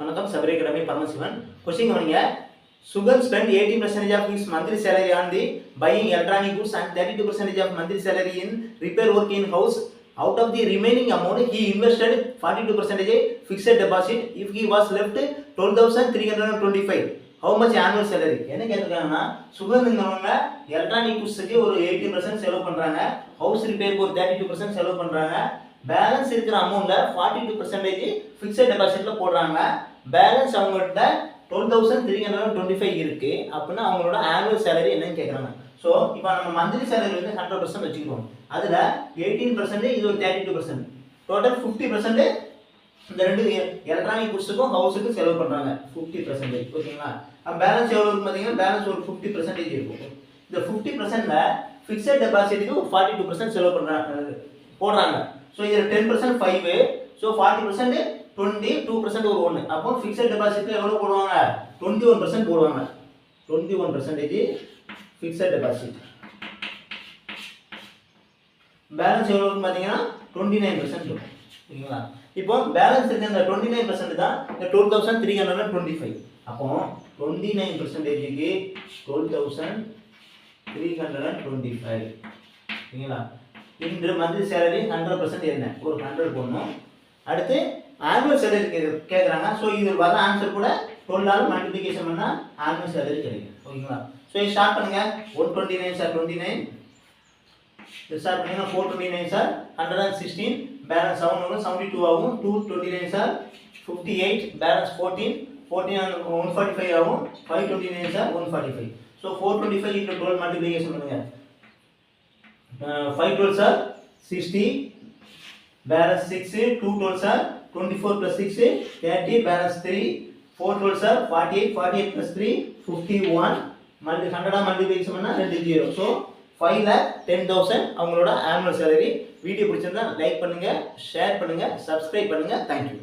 வணக்கம் Sabari academy Paramasivan. Question கவனிங்க. Sugan spent 80% of his monthly salary on the buying electronic goods and 32% of monthly salary in repair work in house. Out of the remaining amount, he invested 42% fixed deposit. If he was left 12,325, how much annual salary? என்ன கேட்டிருக்காங்கன்னா, சுகன்ங்கிறவங்க electronic குட்ஸுக்கு ஒரு 80% செலவு பண்றாங்க, house ரிப்பேருக்கு ஒரு 32% செலவு பண்றாங்க, balance இருக்கிற அமௌண்ட்ல 42% fixed டெபாசிட்ல போடுறாங்க. Balance அவங்கள்ட்ட 12,325 இருக்கு. அப்படின்னா அவங்களோட ஆனுவல் சேலரி என்னன்னு கேட்குறாங்க. ஸோ இப்போ நம்ம மந்த்லி சேலரி வந்து 100% வச்சுக்கிறோம். அதில் 18% இது ஒரு 32%, டோட்டல் 50% இந்த ரெண்டு எலக்ட்ரானிக் குட்ஸுக்கும் ஹவுஸுக்கும் செலவு பண்ணுறாங்க. 50%. ஓகேங்களா? பேலன்ஸ் எவ்வளோ இருக்கும் பார்த்தீங்கன்னா, பேலன்ஸ் ஒரு 50% இருக்கும். இந்த 50%ல ஃபிக்ஸட் டெபாசிட்டுக்கு 42% செலவு போடுறாங்க. ஸோ இதில் 10% 5, ஸோ 40% 20, 2% ஒரு 1. அப்போ ஃபிக்ஸட் டெபாசிட்ல எவ்வளோ போடுவாங்க? 21% போடுவாங்க. 21% ஃபிக்ஸட் டெபாசிட். பேலன்ஸ் எவ்வளோ இருக்கும் பார்த்தீங்கன்னா 29% இருக்கும். ஓகேங்களா? இப்போ பேலன்ஸ் இருக்க இந்த 29% தான் இந்த 12,325. அப்போ 29%க்கு 12,325. ஓகேங்களா? இன்று மந்த்லி சேலரி 100% என்ன? ஒரு 100 போடணும். அடுத்து ஆனுவல் சேலரி கேட்குறாங்க. ஸோ இது வர ஆன்சர் கூட 12 மல்டிப்ளிகேஷன் பண்ணால் ஆனுவல் சேலரி கிடைக்கும். ஓகேங்களா? ஸோ இது ஸ்டார்ட் பண்ணுங்க. 129 சார் 29, ஸ்டார்ட் பண்ணிங்கன்னா 429 சார் 116, பேலன்ஸ் 7 வரும் 72 ஆகும். 229 சார் 58, பேலன்ஸ் 14 145 ஆகும். 529 சார் 145. ஸோ 425 into 12 மல்டிப்ளிகேஷன் பண்ணுங்க. 5 12 sir 60, balance 6, 2 12 sir 24 plus 6 30, balance 3, 4 12 sir 48, 48 plus 3 51, 100 multiplication பண்ணா 2 0. ஸோ 5,10,000 அவங்களோட ஆனுவல் சேலரி. வீடியோ பிடிச்சிருந்தா லைக் பண்ணுங்க, ஷேர் பண்ணுங்க, சப்ஸ்கிரைப் பண்ணுங்க. தேங்க்யூ.